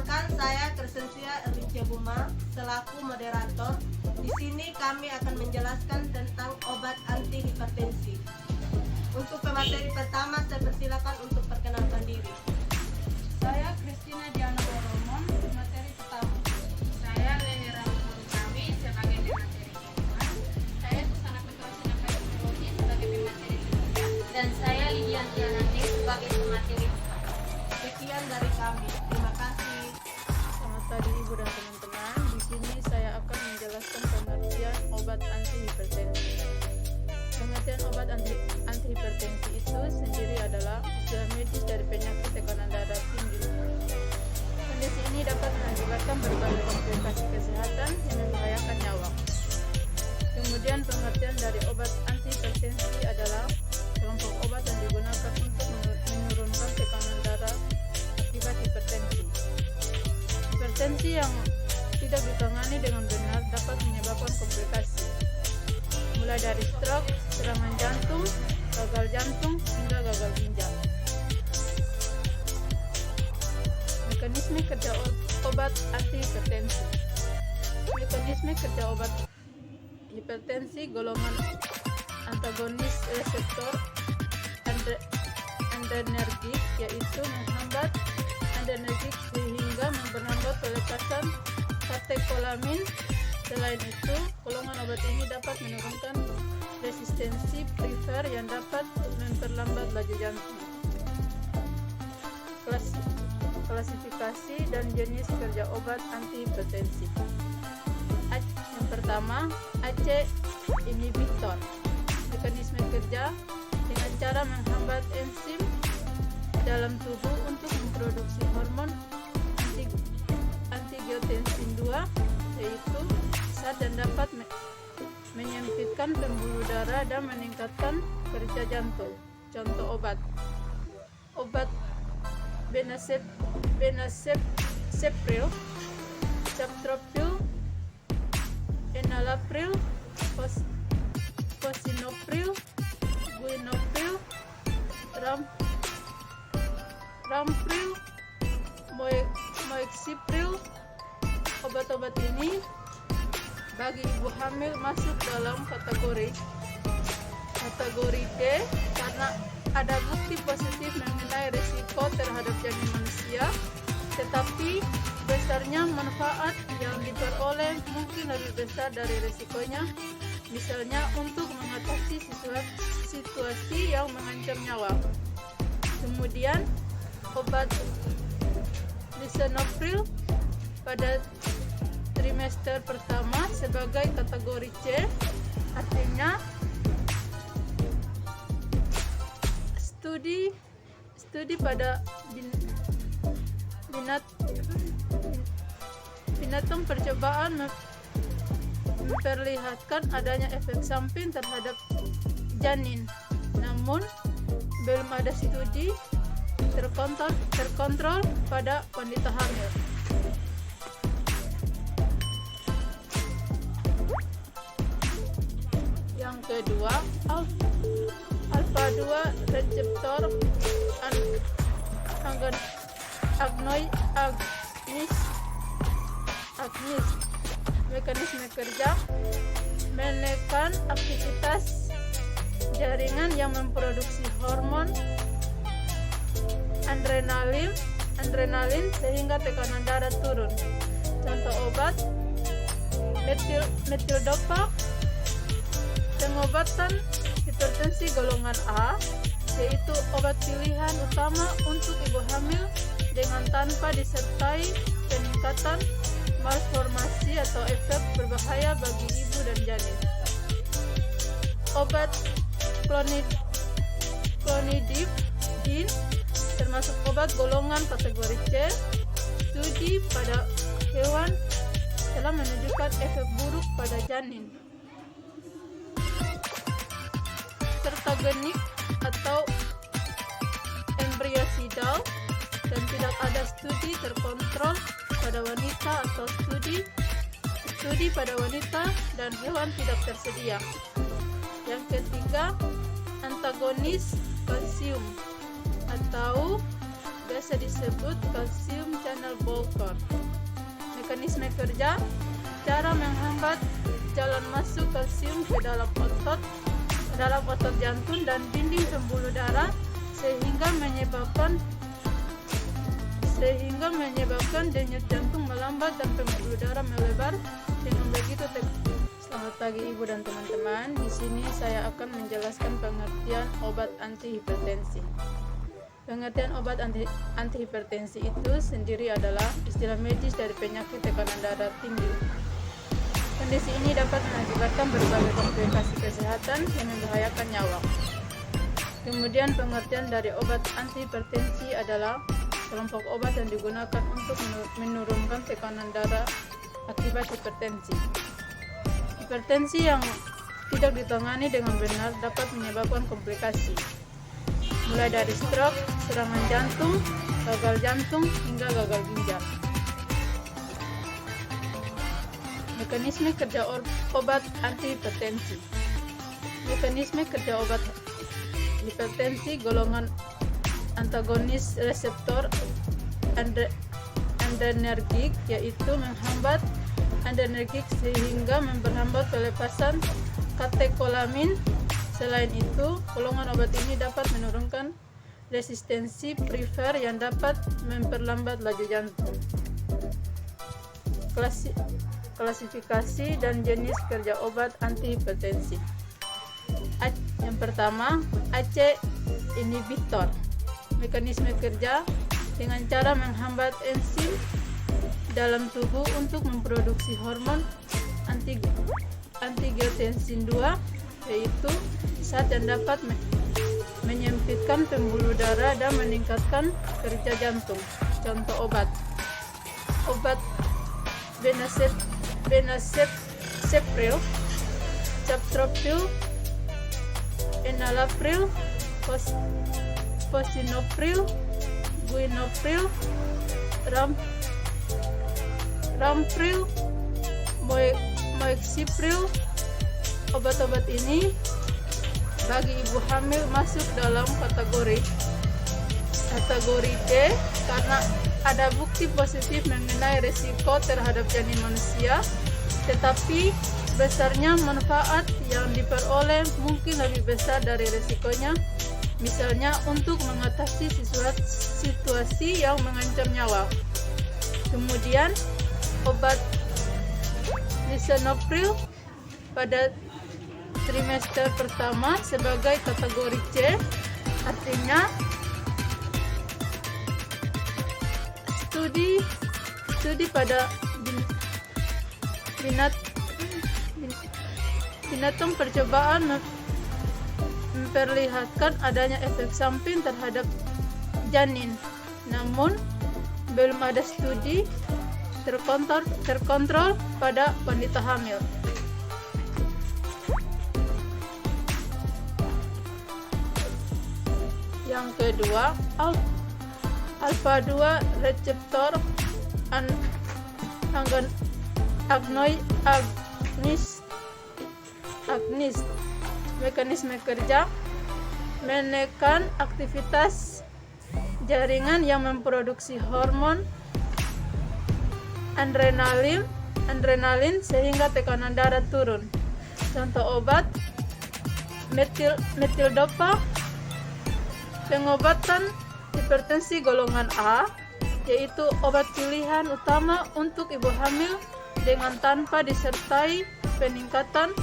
Perkenalkan, saya Crescentia Erlincia Buma selaku moderator. Di sini kami akan menjelaskan tentang obat anti hipertensi. Untuk pemateri pertama, saya persilakan untuk perkenalkan diri. Saya Christina Diana Boromon, materi pertama. Saya Leni Ramon Kami sebagai pemateri kedua. Saya Susana Petrosina Psikologi sebagai pemateri ketiga. Dan saya Lidian Tianati sebagai pemateri empat. Sekian dari kami. Terima kasih. Selamat pagi Ibu dan teman-teman. Di sini saya akan menjelaskan pengertian obat anti hipertensi. Pengertian obat anti hipertensi itu sendiri adalah istilah medis dari penyakit tekanan darah tinggi. Kondisi ini dapat mengakibatkan berbagai komplikasi kesehatan yang membahayakan nyawa. Kemudian pengertian dari obat anti hipertensi adalah kelompok obat yang digunakan untuk menurunkan tekanan darah akibat hipertensi. Hipertensi yang tidak ditangani dengan benar dapat menyebabkan komplikasi, mulai dari stroke, serangan jantung, gagal jantung, hingga gagal ginjal. Mekanisme kerja obat anti hipertensi. Mekanisme kerja obat hipertensi golongan antagonis reseptor adrenergik, yaitu menghambat adrenergik sehingga memperlambat pelepasan katekolamin. Selain itu, golongan obat ini dapat menurunkan resistensi primer yang dapat memperlambat laju jantung. Klasifikasi dan jenis kerja obat anti hipertensi. Yang pertama, ACE inhibitor. Mekanisme kerja dengan cara menghambat enzim dalam tubuh untuk memproduksi hormon angiotensin 2, yaitu zat yang dapat menyempitkan pembuluh darah dan meningkatkan kerja jantung. Contoh obat benazepril, captopril, enalapril, fosinopril, guinopril, rampril, moexipril. Obat-obat ini bagi ibu hamil masuk dalam kategori D karena ada bukti positif mengenai risiko terhadap janin manusia, tetapi besarnya manfaat yang diperoleh mungkin lebih besar dari risikonya, misalnya untuk mengatasi situasi yang mengancam nyawa. Kemudian obat lisinopril pada trimester pertama sebagai kategori C, artinya studi pada binatang percobaan memperlihatkan adanya efek samping terhadap janin, namun belum ada studi terkontrol pada wanita hamil. Yang kedua, alpha-2 reseptor agonis. Mekanisme kerja menekan aktivitas jaringan yang memproduksi hormon adrenalin sehingga tekanan darah turun. Contoh obat metildopa. Pengobatan hipertensi golongan A, yaitu obat pilihan utama untuk ibu hamil dengan tanpa disertai peningkatan malformasi atau efek berbahaya bagi ibu dan janin. Obat clonidipine termasuk obat golongan kategori C. Studi pada hewan telah menunjukkan efek buruk pada janin. Sertagenik atau embryosidal, dan tidak ada studi terkontrol pada wanita atau studi pada wanita dan hewan tidak tersedia. Yang ketiga, antagonis kalsium atau biasa disebut kalsium channel Bolcor. Mekanisme kerja: cara menghambat jalan masuk kalsium ke dalam otot jantung dan dinding pembuluh darah sehingga menyebabkan denyut jantung melambat dan pembuluh darah melebar. Dengan begitu, selamat pagi Ibu dan teman-teman. Di sini saya akan menjelaskan pengertian obat antihipertensi. Pengertian obat antihipertensi itu sendiri adalah istilah medis dari penyakit tekanan darah tinggi. Kondisi ini dapat mengakibatkan berbagai komplikasi kesehatan yang membahayakan nyawa. Kemudian pengertian dari obat antihipertensi adalah kelompok obat yang digunakan untuk menurunkan tekanan darah akibat hipertensi. Hipertensi yang tidak ditangani dengan benar dapat menyebabkan komplikasi, mulai dari stroke, serangan jantung, gagal jantung, hingga gagal ginjal. Mekanisme kerja obat antihipertensi. Mekanisme kerja obat hipertensi golongan antagonis reseptor adrenergik, yaitu menghambat adrenergik sehingga memperhambat pelepasan katekolamin. Selain itu, golongan obat ini dapat menurunkan resistensi primer yang dapat memperlambat laju jantung. Klasifikasi dan jenis kerja obat antihipertensi. Yang pertama, ACE inhibitor. Mekanisme kerja: dengan cara menghambat enzim dalam tubuh untuk memproduksi hormon angiotensin II, yaitu zat yang dapat menyempitkan pembuluh darah dan meningkatkan kerja jantung. Contoh obat: benazepril, captopril, enalapril, fosinopril, guinopril, rampril, moexipril. Obat-obat ini bagi ibu hamil masuk dalam kategori D karena ada bukti positif mengenai risiko terhadap janin manusia, tetapi besarnya manfaat yang diperoleh mungkin lebih besar dari risikonya, misalnya untuk mengatasi situasi yang mengancam nyawa. Kemudian obat lisinopril pada trimester pertama sebagai kategori C, artinya studi pada binatang percobaan memperlihatkan adanya efek samping terhadap janin, namun belum ada studi terkontrol pada wanita hamil. Yang kedua, alpha 2 reseptor agonis. Mekanisme kerja: menekan aktivitas jaringan yang memproduksi hormon adrenalin sehingga tekanan darah turun. Contoh obat: metildopa. Pengobatan hipertensi golongan A, yaitu obat pilihan utama untuk ibu hamil dengan tanpa disertai peningkatan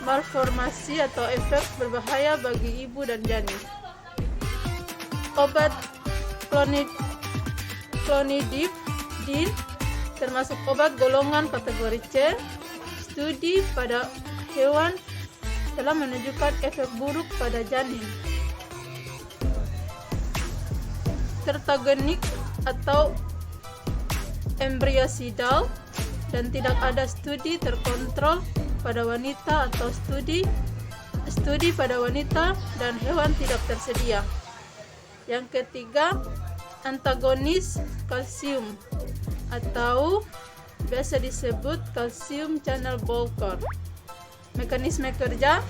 malformasi atau efek berbahaya bagi ibu dan janin. Obat clonidipine termasuk obat golongan kategori C. Studi pada hewan telah menunjukkan efek buruk pada janin. Tertagenik atau embryocidal, dan tidak ada studi terkontrol pada wanita atau studi pada wanita dan hewan tidak tersedia. Yang ketiga, antagonis kalsium atau biasa disebut kalsium channel blocker. Mekanisme kerja: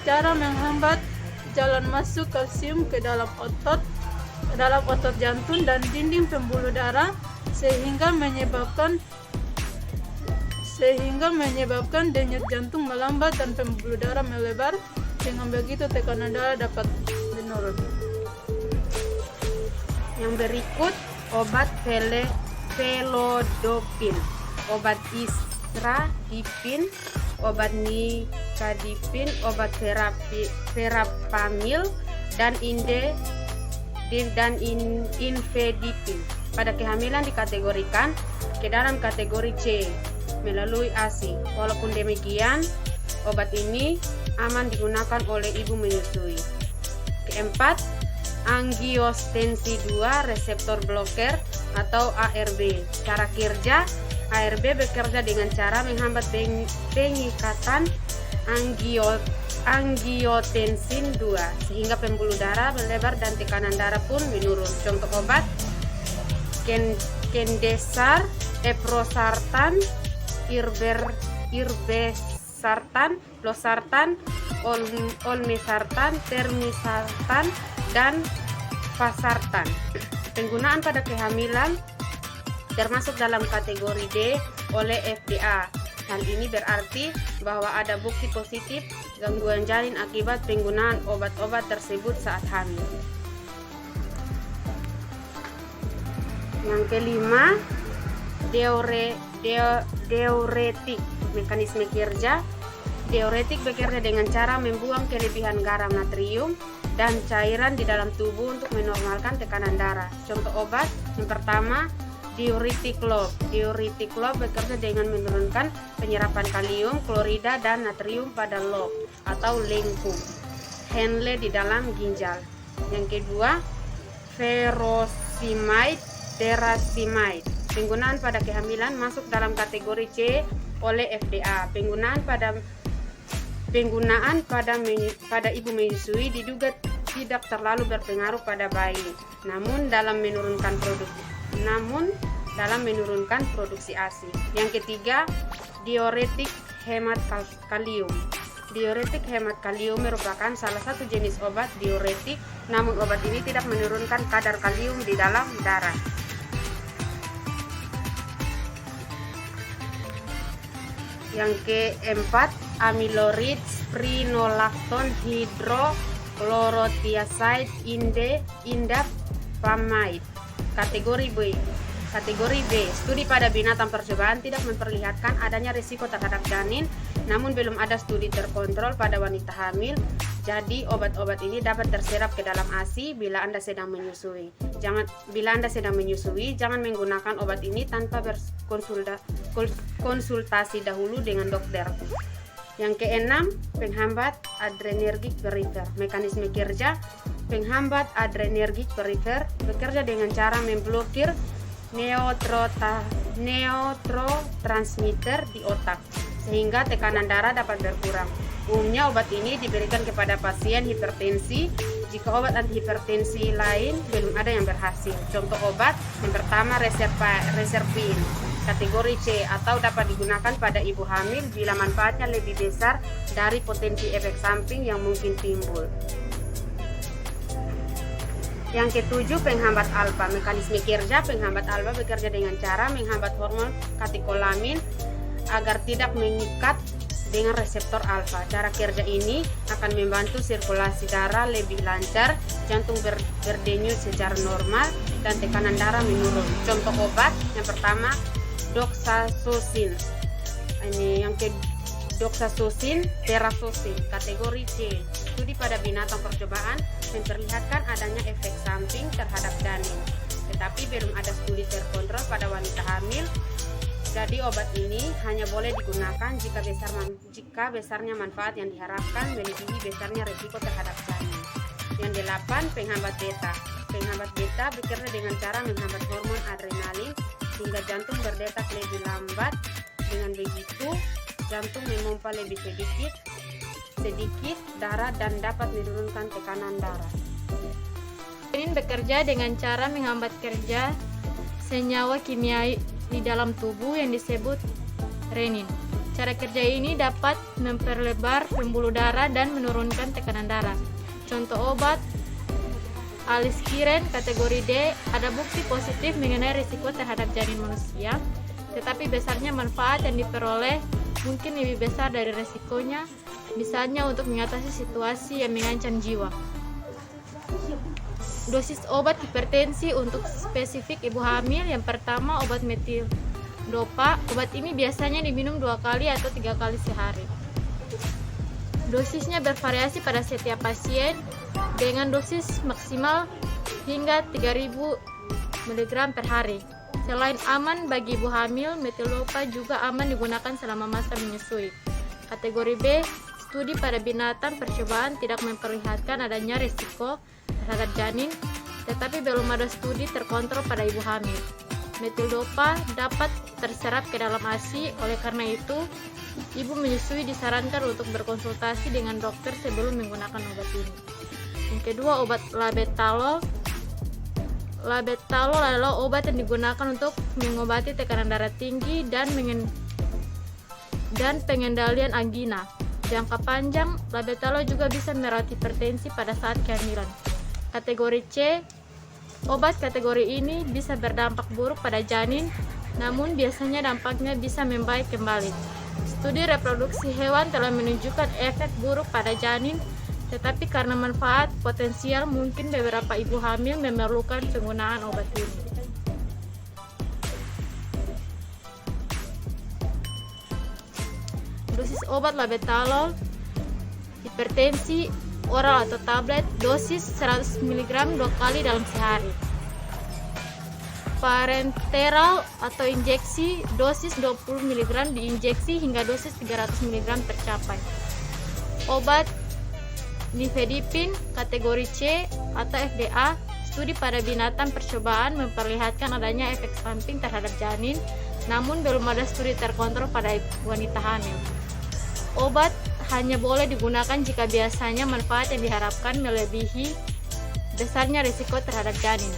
cara menghambat jalan masuk kalsium ke dalam otot jantung dan dinding pembuluh darah sehingga menyebabkan denyut jantung melambat dan pembuluh darah melebar. Dengan begitu tekanan darah dapat menurun. Yang berikut obat felodopin, obat istradipin, obat nikadipin, obat verapamil, dan infedipin. Pada kehamilan dikategorikan ke dalam kategori C melalui ASI. Walaupun demikian, obat ini aman digunakan oleh ibu menyusui. Keempat, angiostensin 2 reseptor blocker atau ARB. Cara kerja, ARB bekerja dengan cara menghambat pengikatan angiotensin 2 sehingga pembuluh darah melebar dan tekanan darah pun menurun. Contoh obat Kendesar, eprosartan, irbesartan, losartan, olmesartan, termisartan, dan pasartan. Penggunaan pada kehamilan termasuk dalam kategori D oleh FDA. Hal ini berarti bahwa ada bukti positif gangguan janin akibat penggunaan obat-obat tersebut saat hamil. Yang kelima, diuretik. Mekanisme kerja. Diuretik bekerja dengan cara membuang kelebihan garam natrium dan cairan di dalam tubuh untuk menormalkan tekanan darah. Contoh obat yang pertama, diuretik lob. Diuretik lob bekerja dengan menurunkan penyerapan kalium, klorida, dan natrium pada lob atau lengkung Henle di dalam ginjal. Yang kedua, furosemide, terasemide. Penggunaan pada kehamilan masuk dalam kategori C oleh FDA. Penggunaan pada ibu menyusui diduga tidak terlalu berpengaruh pada bayi, namun dalam menurunkan produksi ASI. Yang ketiga, diuretik hemat kalium. Diuretik hemat kalium merupakan salah satu jenis obat diuretik, namun obat ini tidak menurunkan kadar kalium di dalam darah. Yang keempat, amyloid spironolactone hydrochlorothiazide indapamide. Kategori B. Studi pada binatang percobaan tidak memperlihatkan adanya risiko terhadap janin, namun belum ada studi terkontrol pada wanita hamil. Jadi obat-obat ini dapat terserap ke dalam ASI bila Anda sedang menyusui. Jangan menggunakan obat ini tanpa berkonsultasi dahulu dengan dokter. Yang keenam, penghambat adrenergic perifer. Mekanisme kerja, penghambat adrenergic perifer bekerja dengan cara memblokir neurotransmitter di otak sehingga tekanan darah dapat berkurang. Umumnya obat ini diberikan kepada pasien hipertensi jika obat antihipertensi lain belum ada yang berhasil. Contoh obat yang pertama, reserpin kategori C, atau dapat digunakan pada ibu hamil bila manfaatnya lebih besar dari potensi efek samping yang mungkin timbul. Yang ketujuh, penghambat alfa. Mekanisme kerja, penghambat alfa bekerja dengan cara menghambat hormon katekolamin agar tidak mengikat dengan reseptor alfa. Cara kerja ini akan membantu sirkulasi darah lebih lancar, jantung berdenyut secara normal, dan tekanan darah menurun. Contoh obat yang pertama, doxazosin. Ini yang doxazosin, terazosin, kategori C. Studi pada binatang percobaan memperlihatkan adanya efek samping terhadap janin, tetapi belum ada studi terkontrol pada wanita hamil. Jadi obat ini hanya boleh digunakan jika besarnya manfaat yang diharapkan melebihi besarnya risiko terhadap janin. Yang 8, penghambat beta. Penghambat beta bekerja dengan cara menghambat hormon adrenalin hingga jantung berdetak lebih lambat. Dengan begitu, jantung memompa lebih sedikit darah dan dapat menurunkan tekanan darah. Renin bekerja dengan cara menghambat kerja senyawa kimia di dalam tubuh yang disebut renin. Cara kerja ini dapat memperlebar pembuluh darah dan menurunkan tekanan darah. Contoh obat aliskiren kategori D ada bukti positif mengenai risiko terhadap janin manusia, tetapi besarnya manfaat yang diperoleh mungkin lebih besar dari risikonya, misalnya untuk mengatasi situasi yang mengancam jiwa. Dosis obat hipertensi untuk spesifik ibu hamil. Yang pertama, obat metildopa. Obat ini biasanya diminum 2 kali atau 3 kali sehari. Dosisnya bervariasi pada setiap pasien dengan dosis maksimal hingga 3000 mg per hari. Selain aman bagi ibu hamil, metildopa juga aman digunakan selama masa menyusui. Kategori B, studi pada binatang percobaan tidak memperlihatkan adanya risiko terhadap janin, tetapi belum ada studi terkontrol pada ibu hamil. Metildopa dapat terserap ke dalam ASI, oleh karena itu ibu menyusui disarankan untuk berkonsultasi dengan dokter sebelum menggunakan obat ini. Yang kedua, obat labetalol. Labetalol adalah obat yang digunakan untuk mengobati tekanan darah tinggi dan pengendalian angina. Jangka panjang, labetalol juga bisa merawat hipertensi pada saat kehamilan. Kategori C, obat kategori ini bisa berdampak buruk pada janin, namun biasanya dampaknya bisa membaik kembali. Studi reproduksi hewan telah menunjukkan efek buruk pada janin, tetapi karena manfaat potensial mungkin beberapa ibu hamil memerlukan penggunaan obat ini. Dosis obat labetalol hipertensi oral atau tablet, dosis 100 mg 2 kali dalam sehari. Parenteral atau injeksi, dosis 20 mg diinjeksi hingga dosis 300 mg tercapai. Obat nifedipin kategori C atau FDA, studi pada binatang percobaan memperlihatkan adanya efek samping terhadap janin, namun belum ada studi terkontrol pada wanita hamil. Obat hanya boleh digunakan jika biasanya manfaat yang diharapkan melebihi besarnya risiko terhadap janin.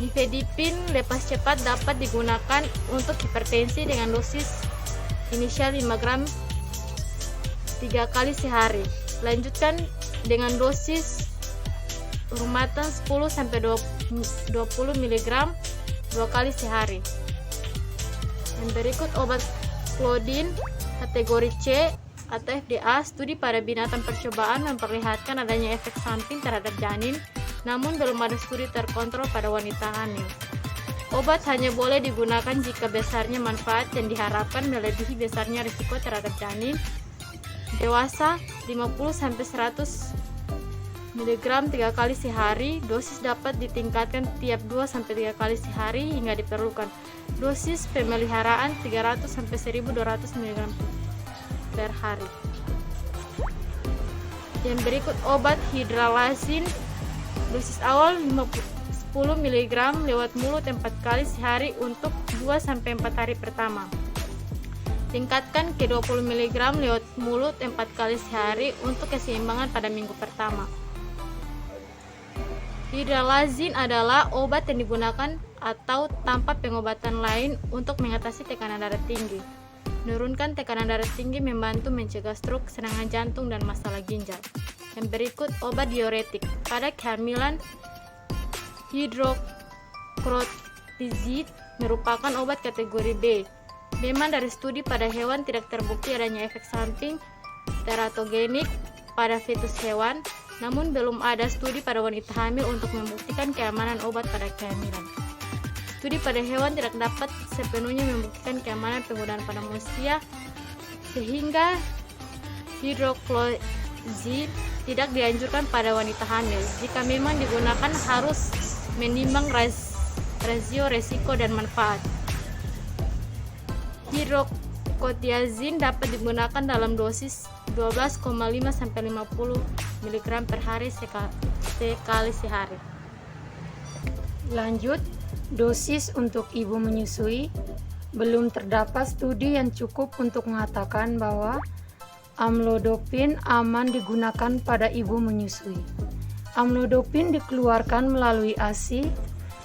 Nifedipin lepas cepat dapat digunakan untuk hipertensi dengan dosis inisial 5 gram 3 kali sehari. Lanjutkan dengan dosis rumahan 10-20 mg 2 kali sehari. Dan berikut obat klodin kategori C atau FDA, studi pada binatang percobaan memperlihatkan adanya efek samping terhadap janin, namun belum ada studi terkontrol pada wanita hamil. Obat hanya boleh digunakan jika besarnya manfaat yang diharapkan melebihi besarnya risiko terhadap janin. Dewasa 50-100 mg 3 kali sehari, dosis dapat ditingkatkan tiap 2-3 kali sehari hingga diperlukan. Dosis pemeliharaan 300-1200 mg per hari. Yang berikut obat hidralazin, dosis awal 10 mg lewat mulut 4 kali sehari untuk 2-4 hari pertama. Tingkatkan ke 20 mg lewat mulut 4 kali sehari untuk keseimbangan pada minggu pertama. Hidralazin adalah obat yang digunakan atau tanpa pengobatan lain untuk mengatasi tekanan darah tinggi. Menurunkan tekanan darah tinggi membantu mencegah stroke, serangan jantung, dan masalah ginjal. Yang berikut obat diuretik. Pada kehamilan, hidrokortizid merupakan obat kategori B. Memang dari studi pada hewan tidak terbukti adanya efek samping teratogenik pada fetus hewan, namun belum ada studi pada wanita hamil untuk membuktikan keamanan obat pada kehamilan. Studi pada hewan tidak dapat sepenuhnya membuktikan keamanan penggunaan pada manusia, sehingga hidroklozid tidak dianjurkan pada wanita hamil. Jika memang digunakan, harus menimbang rasio risiko dan manfaat. Hidrokortizin dapat digunakan dalam dosis 12,5-50 mg per hari sekali sehari. Lanjut, dosis untuk ibu menyusui. Belum terdapat studi yang cukup untuk mengatakan bahwa amlodipin aman digunakan pada ibu menyusui. Amlodipin dikeluarkan melalui ASI.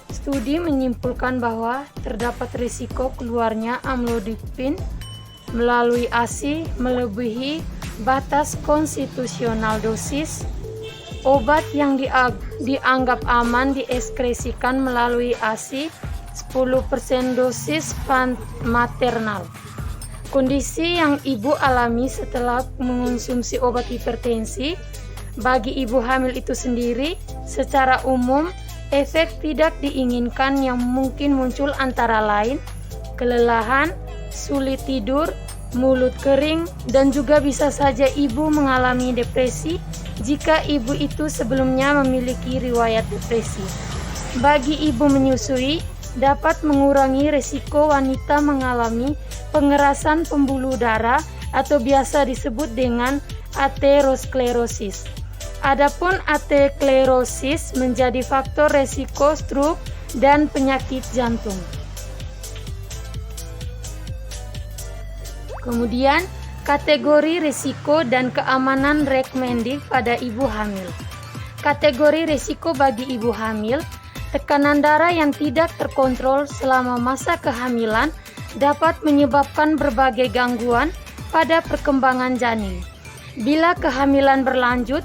Studi menyimpulkan bahwa terdapat risiko keluarnya amlodipin melalui ASI melebihi batas konstitusional dosis Obat yang dianggap aman diekskresikan melalui ASI 10% dosis maternal. Kondisi yang ibu alami setelah mengonsumsi obat hipertensi bagi ibu hamil itu sendiri secara umum efek tidak diinginkan yang mungkin muncul antara lain kelelahan, sulit tidur, mulut kering, dan juga bisa saja ibu mengalami depresi jika ibu itu sebelumnya memiliki riwayat depresi. Bagi ibu menyusui, dapat mengurangi risiko wanita mengalami pengerasan pembuluh darah atau biasa disebut dengan aterosklerosis. Adapun aterosklerosis menjadi faktor risiko stroke dan penyakit jantung. Kemudian, kategori risiko dan keamanan recommended pada ibu hamil. Kategori risiko bagi ibu hamil, tekanan darah yang tidak terkontrol selama masa kehamilan dapat menyebabkan berbagai gangguan pada perkembangan janin. Bila kehamilan berlanjut,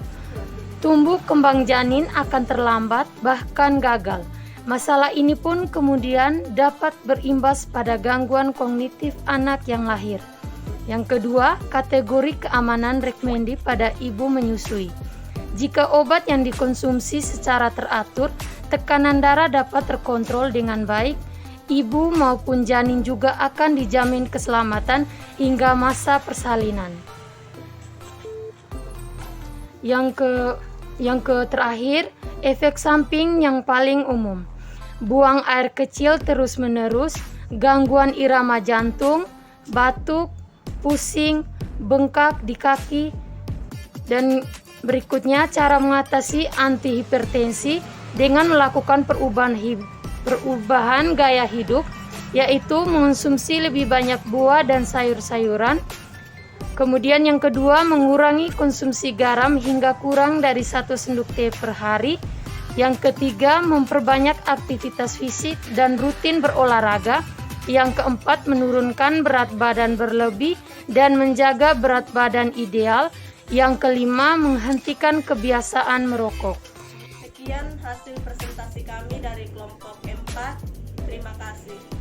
tumbuh kembang janin akan terlambat bahkan gagal. Masalah ini pun kemudian dapat berimbas pada gangguan kognitif anak yang lahir. Yang kedua, kategori keamanan recommended pada ibu menyusui. Jika obat yang dikonsumsi secara teratur, tekanan darah dapat terkontrol dengan baik, ibu maupun janin juga akan dijamin keselamatan hingga masa persalinan. Yang terakhir, efek samping yang paling umum. Buang air kecil terus-menerus, gangguan irama jantung, batuk, pusing, bengkak di kaki, dan berikutnya cara mengatasi antihipertensi dengan melakukan perubahan gaya hidup, yaitu mengonsumsi lebih banyak buah dan sayur-sayuran. Kemudian yang kedua, mengurangi konsumsi garam hingga kurang dari 1 sendok teh per hari. Yang ketiga, memperbanyak aktivitas fisik dan rutin berolahraga. Yang keempat, menurunkan berat badan berlebih dan menjaga berat badan ideal. Yang kelima, menghentikan kebiasaan merokok. Sekian hasil presentasi kami dari kelompok 4. Terima kasih.